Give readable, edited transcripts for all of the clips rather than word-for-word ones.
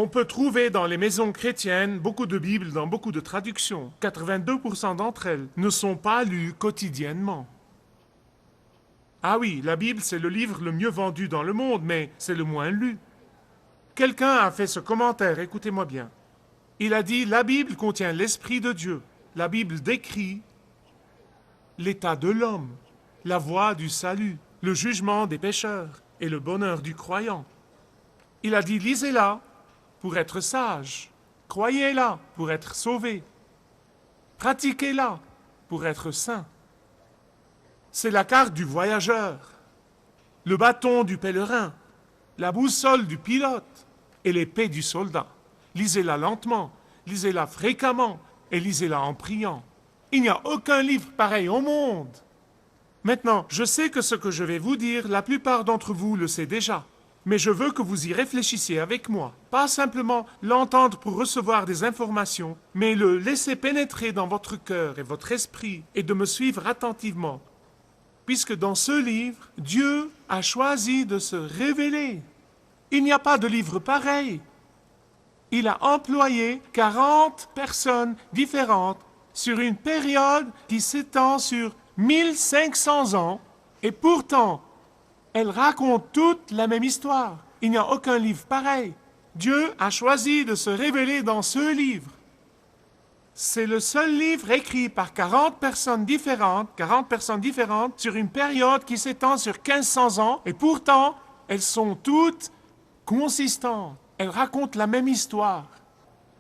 On peut trouver dans les maisons chrétiennes beaucoup de Bibles dans beaucoup de traductions. 82% d'entre elles ne sont pas lues quotidiennement. Ah oui, la Bible, c'est le livre le mieux vendu dans le monde, mais c'est le moins lu. Quelqu'un a fait ce commentaire, écoutez-moi bien. Il a dit, la Bible contient l'Esprit de Dieu. La Bible décrit l'état de l'homme, la voie du salut, le jugement des pécheurs et le bonheur du croyant. Il a dit, lisez-la pour être sage, croyez-la pour être sauvé, pratiquez-la pour être saint. C'est la carte du voyageur, le bâton du pèlerin, la boussole du pilote et l'épée du soldat. Lisez-la lentement, lisez-la fréquemment et lisez-la en priant. Il n'y a aucun livre pareil au monde. Maintenant, je sais que ce que je vais vous dire, la plupart d'entre vous le sait déjà. Mais je veux que vous y réfléchissiez avec moi. Pas simplement l'entendre pour recevoir des informations, mais le laisser pénétrer dans votre cœur et votre esprit et de me suivre attentivement. Puisque dans ce livre, Dieu a choisi de se révéler. Il n'y a pas de livre pareil. Il a employé 40 personnes différentes sur une période qui s'étend sur 1500 ans, et pourtant, elles racontent toutes la même histoire. Il n'y a aucun livre pareil. Dieu a choisi de se révéler dans ce livre. C'est le seul livre écrit par 40 personnes différentes sur une période qui s'étend sur 1500 ans, et pourtant, elles sont toutes consistantes. Elles racontent la même histoire.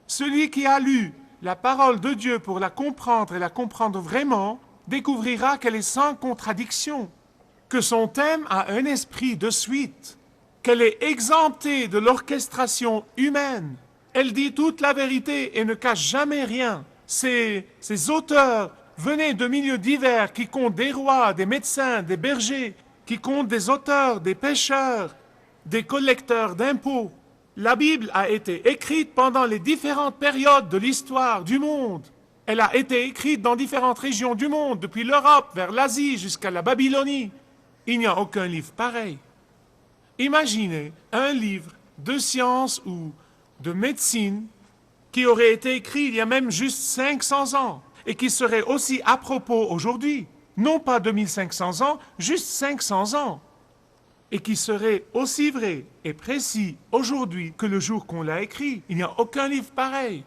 Celui qui a lu la parole de Dieu pour la comprendre et la comprendre vraiment, découvrira qu'elle est sans contradiction, que son thème a un esprit de suite, qu'elle est exemptée de l'orchestration humaine. Elle dit toute la vérité et ne cache jamais rien. Ces auteurs venaient de milieux divers qui comptent des rois, des médecins, des bergers, qui comptent des auteurs, des pêcheurs, des collecteurs d'impôts. La Bible a été écrite pendant les différentes périodes de l'histoire du monde. Elle a été écrite dans différentes régions du monde, depuis l'Europe vers l'Asie jusqu'à la Babylonie. Il n'y a aucun livre pareil. Imaginez un livre de science ou de médecine qui aurait été écrit il y a même juste 500 ans et qui serait aussi à propos aujourd'hui. Non pas 2500 ans, juste 500 ans. Et qui serait aussi vrai et précis aujourd'hui que le jour qu'on l'a écrit. Il n'y a aucun livre pareil.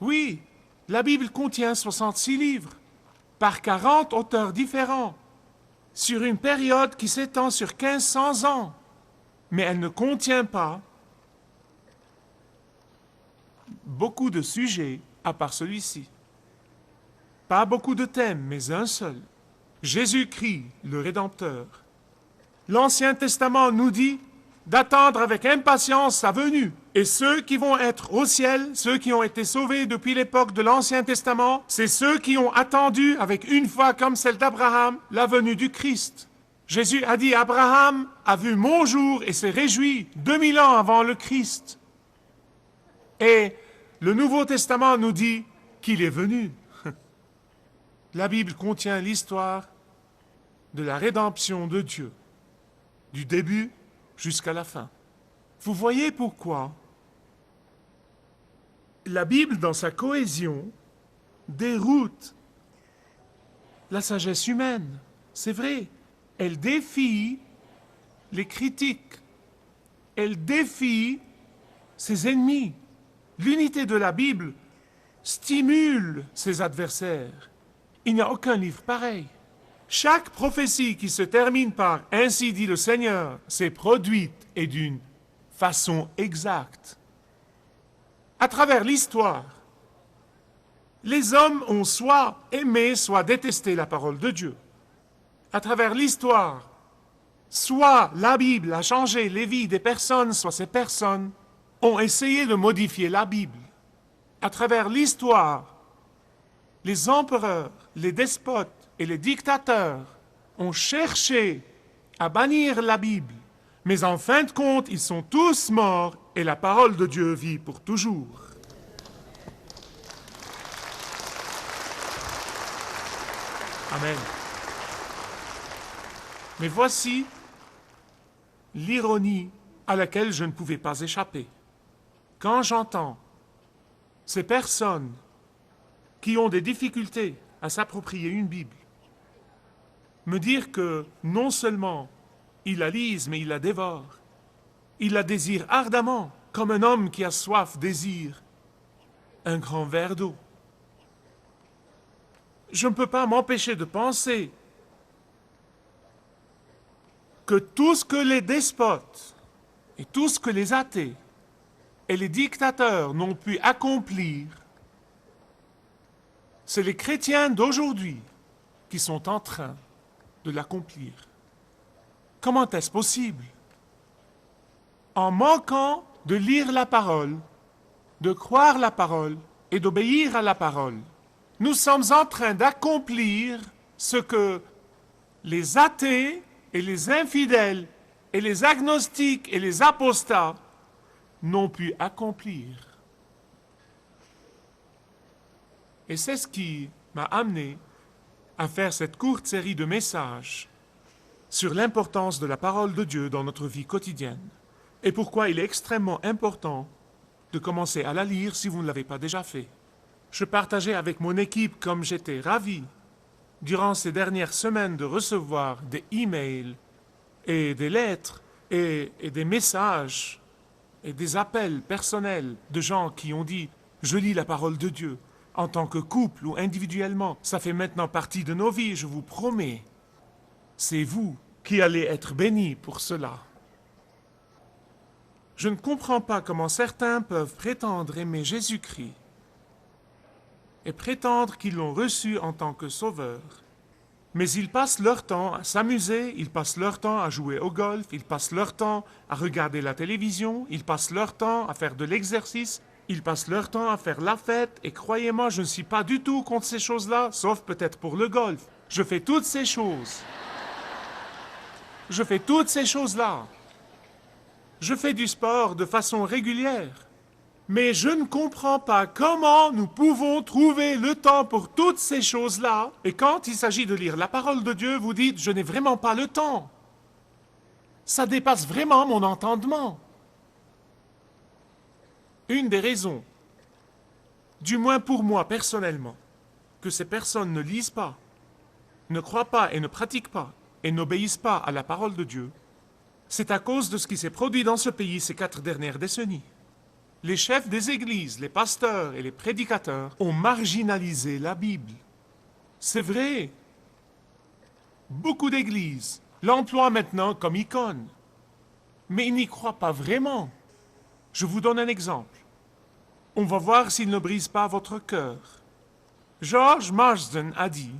Oui, la Bible contient 66 livres, par 40 auteurs différents, sur une période qui s'étend sur 1500 ans. Mais elle ne contient pas beaucoup de sujets à part celui-ci. Pas beaucoup de thèmes, mais un seul. Jésus-Christ, le Rédempteur. L'Ancien Testament nous dit d'attendre avec impatience sa venue. Et ceux qui vont être au ciel, ceux qui ont été sauvés depuis l'époque de l'Ancien Testament, c'est ceux qui ont attendu avec une foi comme celle d'Abraham, la venue du Christ. Jésus a dit, Abraham a vu mon jour et s'est réjoui 2000 ans avant le Christ. Et le Nouveau Testament nous dit qu'il est venu. La Bible contient l'histoire de la rédemption de Dieu, du début jusqu'à la fin. Vous voyez pourquoi la Bible, dans sa cohésion, déroute la sagesse humaine. C'est vrai, elle défie les critiques, elle défie ses ennemis. L'unité de la Bible stimule ses adversaires. Il n'y a aucun livre pareil. Chaque prophétie qui se termine par « Ainsi dit le Seigneur » s'est produite et d'une façon exacte. À travers l'histoire, les hommes ont soit aimé, soit détesté la parole de Dieu. À travers l'histoire, soit la Bible a changé les vies des personnes, soit ces personnes ont essayé de modifier la Bible. À travers l'histoire, les empereurs, les despotes et les dictateurs ont cherché à bannir la Bible, mais en fin de compte, ils sont tous morts et la parole de Dieu vit pour toujours. Amen. Mais voici l'ironie à laquelle je ne pouvais pas échapper. Quand j'entends ces personnes qui ont des difficultés à s'approprier une Bible me dire que non seulement ils la lisent, mais ils la dévorent, ils la désirent ardemment, comme un homme qui a soif désire un grand verre d'eau. Je ne peux pas m'empêcher de penser que tout ce que les despotes et tout ce que les athées et les dictateurs n'ont pu accomplir, c'est les chrétiens d'aujourd'hui qui sont en train de l'accomplir. Comment est-ce possible? En manquant de lire la parole, de croire la parole et d'obéir à la parole, nous sommes en train d'accomplir ce que les athées et les infidèles et les agnostiques et les apostats n'ont pu accomplir. Et c'est ce qui m'a amené à faire cette courte série de messages sur l'importance de la parole de Dieu dans notre vie quotidienne et pourquoi il est extrêmement important de commencer à la lire si vous ne l'avez pas déjà fait. Je partageais avec mon équipe comme j'étais ravi durant ces dernières semaines de recevoir des emails et des lettres et des messages et des appels personnels de gens qui ont dit « Je lis la parole de Dieu ». En tant que couple ou individuellement, ça fait maintenant partie de nos vies, je vous promets. C'est vous qui allez être bénis pour cela. Je ne comprends pas comment certains peuvent prétendre aimer Jésus-Christ et prétendre qu'ils l'ont reçu en tant que sauveur. Mais ils passent leur temps à s'amuser, ils passent leur temps à jouer au golf, ils passent leur temps à regarder la télévision, ils passent leur temps à faire de l'exercice, ils passent leur temps à faire la fête, et croyez-moi, je ne suis pas du tout contre ces choses-là, sauf peut-être pour le golf. Je fais toutes ces choses. Je fais toutes ces choses-là. Je fais du sport de façon régulière. Mais je ne comprends pas comment nous pouvons trouver le temps pour toutes ces choses-là, et quand il s'agit de lire la parole de Dieu, vous dites « je n'ai vraiment pas le temps ». Ça dépasse vraiment mon entendement. Une des raisons, du moins pour moi personnellement, que ces personnes ne lisent pas, ne croient pas et ne pratiquent pas et n'obéissent pas à la parole de Dieu, c'est à cause de ce qui s'est produit dans ce pays ces 4 dernières décennies. Les chefs des églises, les pasteurs et les prédicateurs ont marginalisé la Bible. C'est vrai. Beaucoup d'églises l'emploient maintenant comme icône, mais ils n'y croient pas vraiment. Je vous donne un exemple. On va voir s'il ne brise pas votre cœur. George Marsden a dit,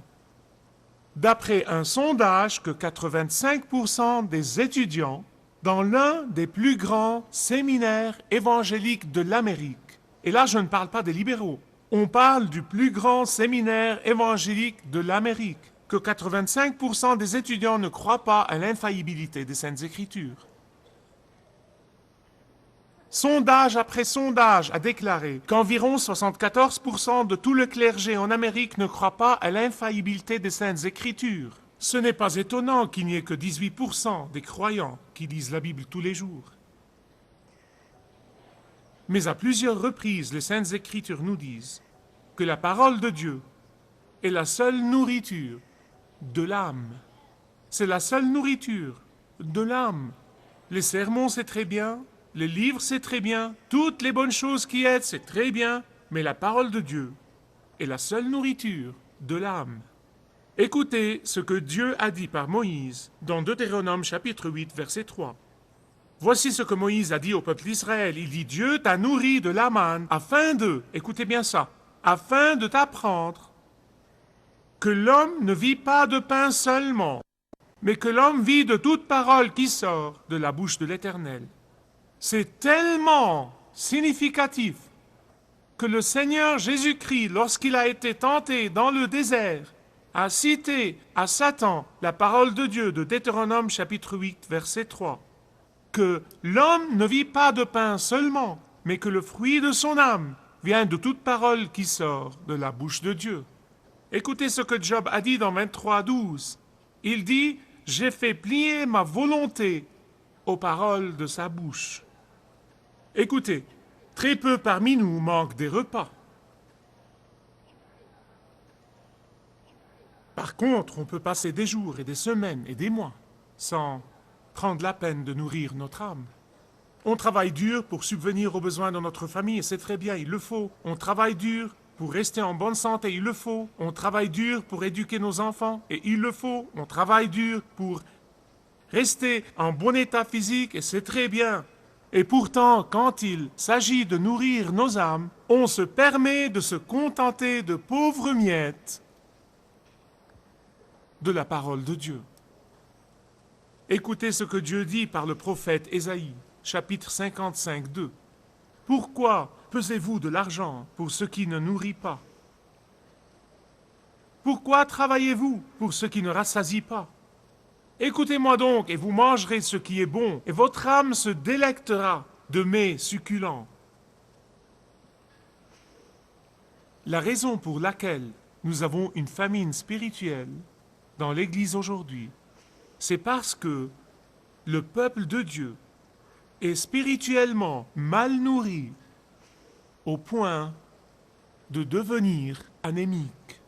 d'après un sondage, que 85% des étudiants dans l'un des plus grands séminaires évangéliques de l'Amérique, et là je ne parle pas des libéraux, on parle du plus grand séminaire évangélique de l'Amérique, que 85% des étudiants ne croient pas à l'infaillibilité des Saintes Écritures. Sondage après sondage a déclaré qu'environ 74% de tout le clergé en Amérique ne croit pas à l'infaillibilité des Saintes Écritures. Ce n'est pas étonnant qu'il n'y ait que 18% des croyants qui lisent la Bible tous les jours. Mais à plusieurs reprises, les Saintes Écritures nous disent que la parole de Dieu est la seule nourriture de l'âme. C'est la seule nourriture de l'âme. Les sermons, c'est très bien. Les livres, c'est très bien, toutes les bonnes choses qui aident, c'est très bien, mais la parole de Dieu est la seule nourriture de l'âme. Écoutez ce que Dieu a dit par Moïse dans Deutéronome chapitre 8, verset 3. Voici ce que Moïse a dit au peuple d'Israël. Il dit « Dieu t'a nourri de la manne afin de, écoutez bien ça, afin de t'apprendre que l'homme ne vit pas de pain seulement, mais que l'homme vit de toute parole qui sort de la bouche de l'Éternel. » C'est tellement significatif que le Seigneur Jésus-Christ, lorsqu'il a été tenté dans le désert, a cité à Satan la parole de Dieu de Deutéronome chapitre 8, verset 3, que l'homme ne vit pas de pain seulement, mais que le fruit de son âme vient de toute parole qui sort de la bouche de Dieu. Écoutez ce que Job a dit dans 23, 12. Il dit « J'ai fait plier ma volonté aux paroles de sa bouche. Écoutez, très peu parmi nous manquent des repas. Par contre, on peut passer des jours et des semaines et des mois sans prendre la peine de nourrir notre âme. On travaille dur pour subvenir aux besoins de notre famille, et c'est très bien, il le faut. On travaille dur pour rester en bonne santé, il le faut. On travaille dur pour éduquer nos enfants, et il le faut. On travaille dur pour rester en bon état physique, et c'est très bien. Et pourtant, quand il s'agit de nourrir nos âmes, on se permet de se contenter de pauvres miettes de la parole de Dieu. Écoutez ce que Dieu dit par le prophète Ésaïe, chapitre 55, 2. Pourquoi pesez-vous de l'argent pour ce qui ne nourrit pas? Pourquoi travaillez-vous pour ce qui ne rassasie pas? Écoutez-moi donc, et vous mangerez ce qui est bon, et votre âme se délectera de mets succulents. La raison pour laquelle nous avons une famine spirituelle dans l'Église aujourd'hui, c'est parce que le peuple de Dieu est spirituellement mal nourri au point de devenir anémique.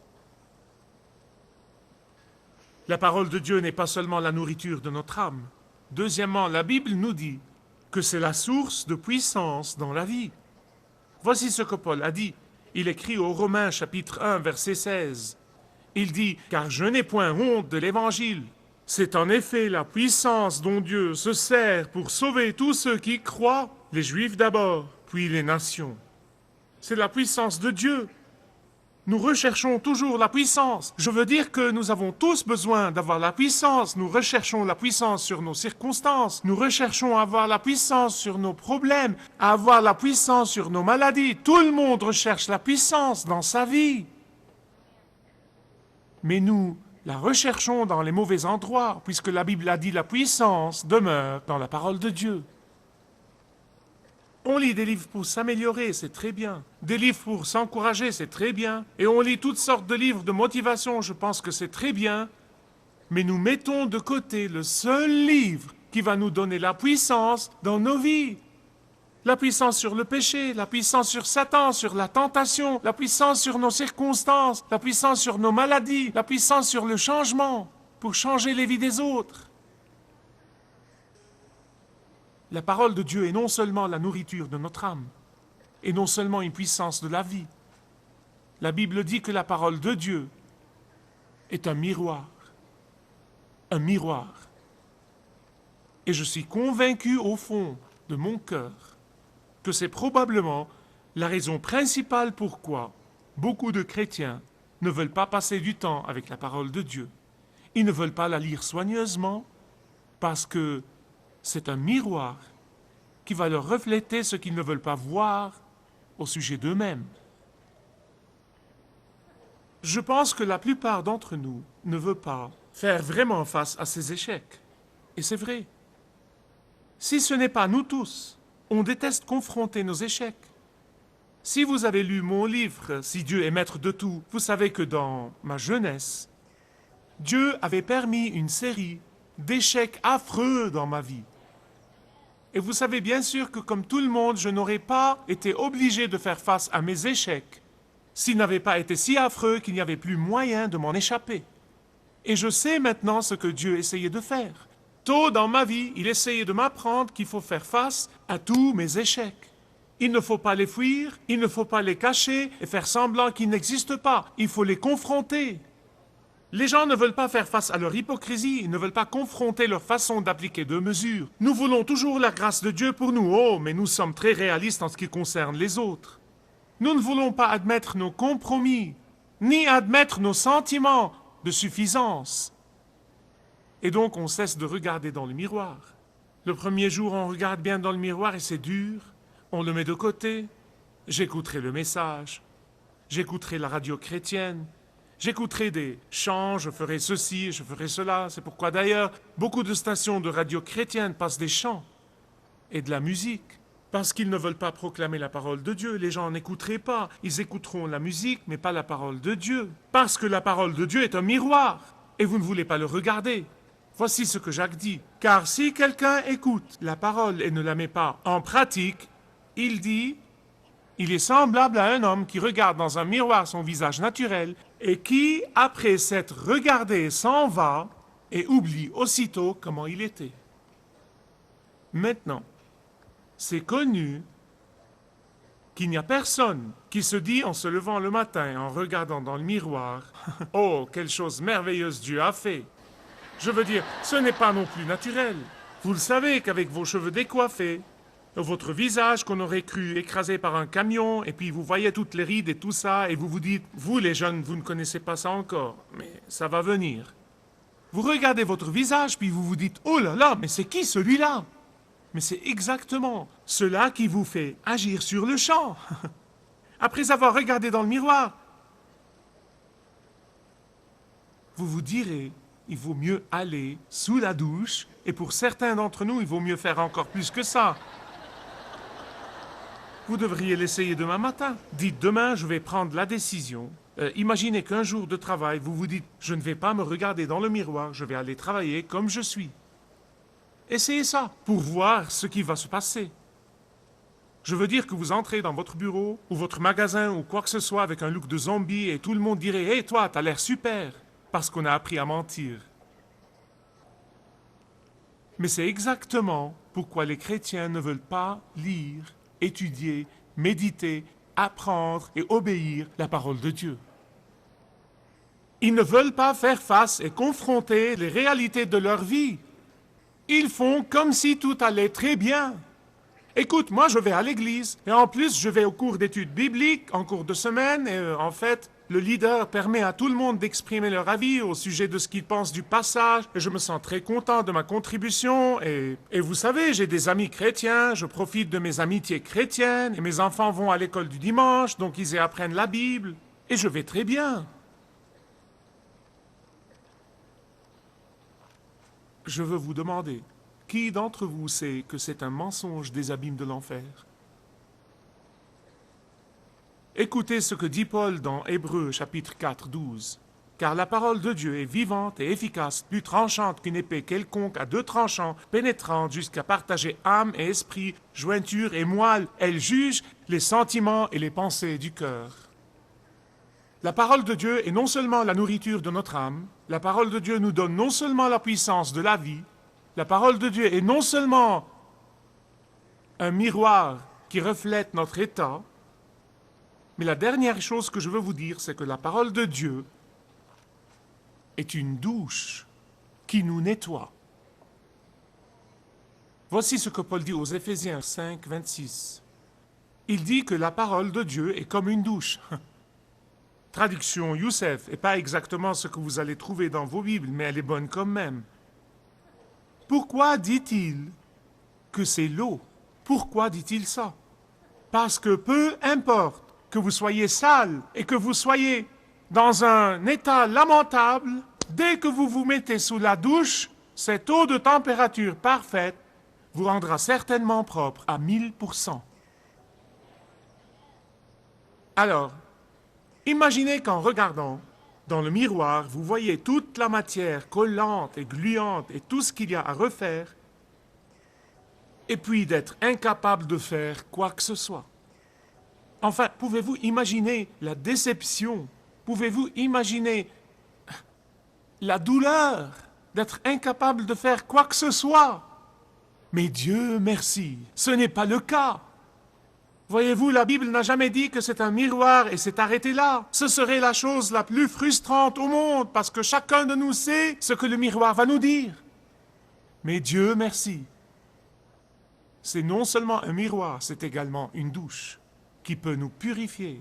La parole de Dieu n'est pas seulement la nourriture de notre âme. Deuxièmement, la Bible nous dit que c'est la source de puissance dans la vie. Voici ce que Paul a dit. Il écrit aux Romains chapitre 1 verset 16. Il dit « Car je n'ai point honte de l'Évangile. C'est en effet la puissance dont Dieu se sert pour sauver tous ceux qui croient, les Juifs d'abord, puis les nations. » C'est la puissance de Dieu. Nous recherchons toujours la puissance. Je veux dire que nous avons tous besoin d'avoir la puissance. Nous recherchons la puissance sur nos circonstances. Nous recherchons à avoir la puissance sur nos problèmes, à avoir la puissance sur nos maladies. Tout le monde recherche la puissance dans sa vie. Mais nous la recherchons dans les mauvais endroits, puisque la Bible a dit la puissance demeure dans la parole de Dieu. On lit des livres pour s'améliorer, c'est très bien. Des livres pour s'encourager, c'est très bien. Et on lit toutes sortes de livres de motivation, je pense que c'est très bien. Mais nous mettons de côté le seul livre qui va nous donner la puissance dans nos vies. La puissance sur le péché, la puissance sur Satan, sur la tentation, la puissance sur nos circonstances, la puissance sur nos maladies, la puissance sur le changement, pour changer les vies des autres. La parole de Dieu est non seulement la nourriture de notre âme, et non seulement une puissance de la vie. La Bible dit que la parole de Dieu est un miroir. Un miroir. Et je suis convaincu au fond de mon cœur que c'est probablement la raison principale pourquoi beaucoup de chrétiens ne veulent pas passer du temps avec la parole de Dieu. Ils ne veulent pas la lire soigneusement parce que c'est un miroir qui va leur refléter ce qu'ils ne veulent pas voir au sujet d'eux-mêmes. Je pense que la plupart d'entre nous ne veulent pas faire vraiment face à ces échecs. Et c'est vrai. Si ce n'est pas nous tous, on déteste confronter nos échecs. Si vous avez lu mon livre « Si Dieu est maître de tout », vous savez que dans ma jeunesse, Dieu avait permis une série d'échecs affreux dans ma vie. Et vous savez bien sûr que comme tout le monde, je n'aurais pas été obligé de faire face à mes échecs s'ils n'avaient pas été si affreux qu'il n'y avait plus moyen de m'en échapper. Et je sais maintenant ce que Dieu essayait de faire. Tôt dans ma vie, il essayait de m'apprendre qu'il faut faire face à tous mes échecs. Il ne faut pas les fuir, il ne faut pas les cacher et faire semblant qu'ils n'existent pas. Il faut les confronter. Les gens ne veulent pas faire face à leur hypocrisie, ils ne veulent pas confronter leur façon d'appliquer deux mesures. Nous voulons toujours la grâce de Dieu pour nous, oh, mais nous sommes très réalistes en ce qui concerne les autres. Nous ne voulons pas admettre nos compromis, ni admettre nos sentiments de suffisance. Et donc on cesse de regarder dans le miroir. Le premier jour, on regarde bien dans le miroir et c'est dur. On le met de côté. J'écouterai le message. J'écouterai la radio chrétienne. J'écouterai des chants, je ferai ceci, je ferai cela. C'est pourquoi d'ailleurs, beaucoup de stations de radio chrétienne passent des chants et de la musique. Parce qu'ils ne veulent pas proclamer la parole de Dieu. Les gens n'écouteraient pas. Ils écouteront la musique, mais pas la parole de Dieu. Parce que la parole de Dieu est un miroir. Et vous ne voulez pas le regarder. Voici ce que Jacques dit. Car si quelqu'un écoute la parole et ne la met pas en pratique, il dit, il est semblable à un homme qui regarde dans un miroir son visage naturel et qui, après s'être regardé, s'en va et oublie aussitôt comment il était. Maintenant, c'est connu qu'il n'y a personne qui se dit en se levant le matin, en regardant dans le miroir, « Oh, quelle chose merveilleuse Dieu a fait !» Je veux dire, ce n'est pas non plus naturel. Vous le savez qu'avec vos cheveux décoiffés, votre visage qu'on aurait cru écrasé par un camion, et puis vous voyez toutes les rides et tout ça, et vous vous dites, vous les jeunes, vous ne connaissez pas ça encore, mais ça va venir. Vous regardez votre visage, puis vous vous dites, oh là là, mais c'est qui celui-là? Mais c'est exactement cela qui vous fait agir sur le champ. Après avoir regardé dans le miroir, vous vous direz, il vaut mieux aller sous la douche, et pour certains d'entre nous, il vaut mieux faire encore plus que ça. Vous devriez l'essayer demain matin. Dites, demain, je vais prendre la décision. Imaginez qu'un jour de travail, vous vous dites, je ne vais pas me regarder dans le miroir, je vais aller travailler comme je suis. Essayez ça pour voir ce qui va se passer. Je veux dire que vous entrez dans votre bureau ou votre magasin ou quoi que ce soit avec un look de zombie et tout le monde dirait « Hey, toi, t'as l'air super !» parce qu'on a appris à mentir. Mais c'est exactement pourquoi les chrétiens ne veulent pas lire, étudier, méditer, apprendre et obéir la parole de Dieu. Ils ne veulent pas faire face et confronter les réalités de leur vie. Ils font comme si tout allait très bien. Écoute, moi je vais à l'église, et en plus je vais au cours d'études bibliques, en cours de semaine, et en fait, le leader permet à tout le monde d'exprimer leur avis au sujet de ce qu'ils pensent du passage, et je me sens très content de ma contribution, et vous savez, j'ai des amis chrétiens, je profite de mes amitiés chrétiennes, et mes enfants vont à l'école du dimanche, donc ils y apprennent la Bible, et je vais très bien. Je veux vous demander, qui d'entre vous sait que c'est un mensonge des abîmes de l'enfer? Écoutez ce que dit Paul dans Hébreux chapitre 4, 12. « Car la parole de Dieu est vivante et efficace, plus tranchante qu'une épée quelconque à 2 tranchants, pénétrante jusqu'à partager âme et esprit, jointure et moelle. Elle juge les sentiments et les pensées du cœur. » La parole de Dieu est non seulement la nourriture de notre âme, la parole de Dieu nous donne non seulement la puissance de la vie, la parole de Dieu est non seulement un miroir qui reflète notre état, mais la dernière chose que je veux vous dire, c'est que la parole de Dieu est une douche qui nous nettoie. Voici ce que Paul dit aux Éphésiens 5, 26. Il dit que la parole de Dieu est comme une douche. Traduction Youssef, et pas exactement ce que vous allez trouver dans vos Bibles, mais elle est bonne quand même. Pourquoi dit-il que c'est l'eau? Pourquoi dit-il ça? Parce que peu importe que vous soyez sale et que vous soyez dans un état lamentable, dès que vous vous mettez sous la douche, cette eau de température parfaite vous rendra certainement propre à 1000%. Alors, imaginez qu'en regardant dans le miroir, vous voyez toute la matière collante et gluante et tout ce qu'il y a à refaire, et puis d'être incapable de faire quoi que ce soit. Enfin, pouvez-vous imaginer la déception? Pouvez-vous imaginer la douleur d'être incapable de faire quoi que ce soit? Mais Dieu merci, ce n'est pas le cas. Voyez-vous, la Bible n'a jamais dit que c'est un miroir et c'est arrêté là. Ce serait la chose la plus frustrante au monde parce que chacun de nous sait ce que le miroir va nous dire. Mais Dieu merci. C'est non seulement un miroir, c'est également une douche qui peut nous purifier.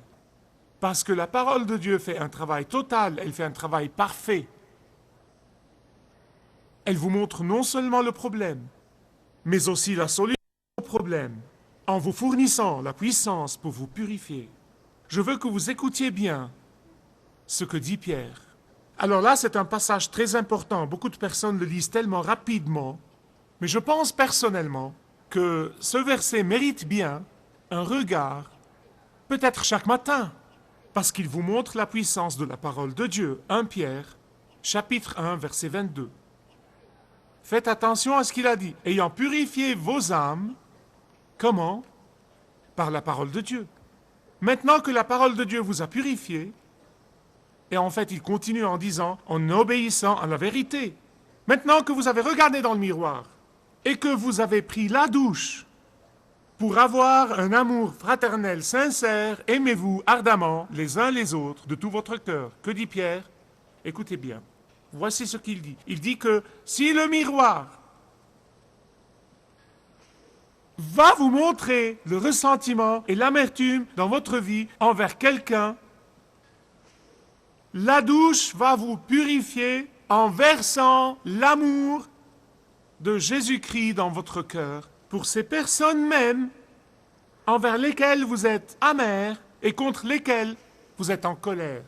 Parce que la parole de Dieu fait un travail total, elle fait un travail parfait. Elle vous montre non seulement le problème, mais aussi la solution au problème, en vous fournissant la puissance pour vous purifier. Je veux que vous écoutiez bien ce que dit Pierre. Alors là, c'est un passage très important. Beaucoup de personnes le lisent tellement rapidement, mais je pense personnellement que ce verset mérite bien un regard, peut-être chaque matin, parce qu'il vous montre la puissance de la parole de Dieu. 1 Pierre, chapitre 1, verset 22. Faites attention à ce qu'il a dit. Ayant purifié vos âmes, comment? Par la parole de Dieu. Maintenant que la parole de Dieu vous a purifié, et en fait il continue en disant, en obéissant à la vérité. Maintenant que vous avez regardé dans le miroir, et que vous avez pris la douche, pour avoir un amour fraternel sincère, aimez-vous ardemment les uns les autres de tout votre cœur. Que dit Pierre? Écoutez bien. Voici ce qu'il dit. Il dit que si le miroir va vous montrer le ressentiment et l'amertume dans votre vie envers quelqu'un, la douche va vous purifier en versant l'amour de Jésus-Christ dans votre cœur pour ces personnes mêmes envers lesquelles vous êtes amers et contre lesquelles vous êtes en colère.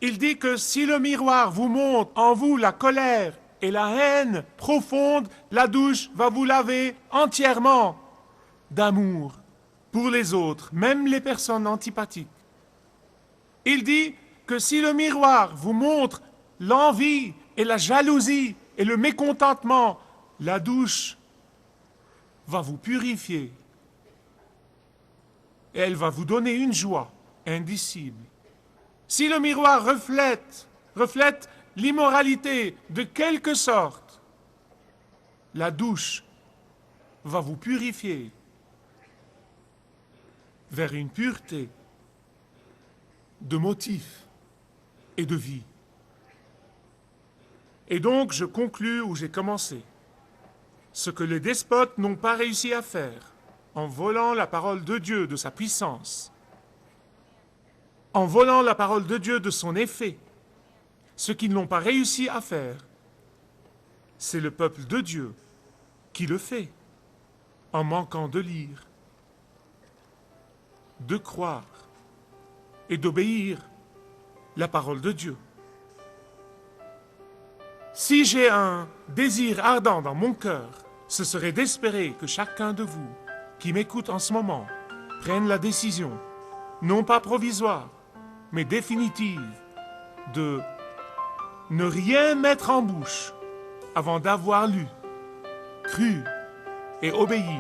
Il dit que si le miroir vous montre en vous la colère et la haine profonde, la douche va vous laver entièrement d'amour pour les autres, même les personnes antipathiques. Il dit que si le miroir vous montre l'envie et la jalousie et le mécontentement, la douche va vous purifier et elle va vous donner une joie indicible. Si le miroir reflète l'immoralité de quelque sorte, la douche va vous purifier vers une pureté de motifs et de vie. Et donc, je conclus où j'ai commencé. Ce que les despotes n'ont pas réussi à faire, en volant la parole de Dieu de sa puissance, en volant la parole de Dieu de son effet, ce qu'ils n'ont pas réussi à faire, c'est le peuple de Dieu qui le fait, en manquant de lire, de croire et d'obéir la parole de Dieu. Si j'ai un désir ardent dans mon cœur, ce serait d'espérer que chacun de vous qui m'écoute en ce moment prenne la décision, non pas provisoire, mais définitive, de ne rien mettre en bouche avant d'avoir lu, cru et obéi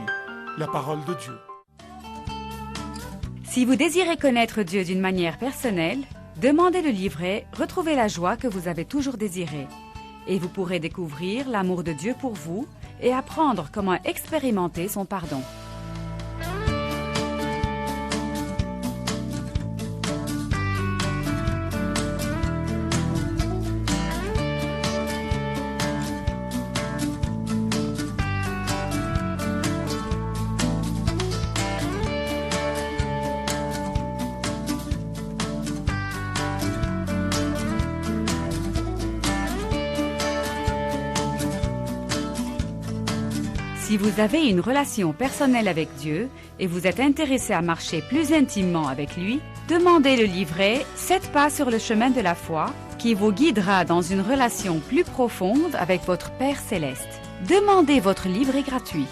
la parole de Dieu. Si vous désirez connaître Dieu d'une manière personnelle, demandez le livret « Retrouvez la joie que vous avez toujours désirée » et vous pourrez découvrir l'amour de Dieu pour vous et apprendre comment expérimenter son pardon. Si vous avez une relation personnelle avec Dieu et vous êtes intéressé à marcher plus intimement avec lui, demandez le livret « 7 pas sur le chemin de la foi » qui vous guidera dans une relation plus profonde avec votre Père Céleste. Demandez votre livret gratuit.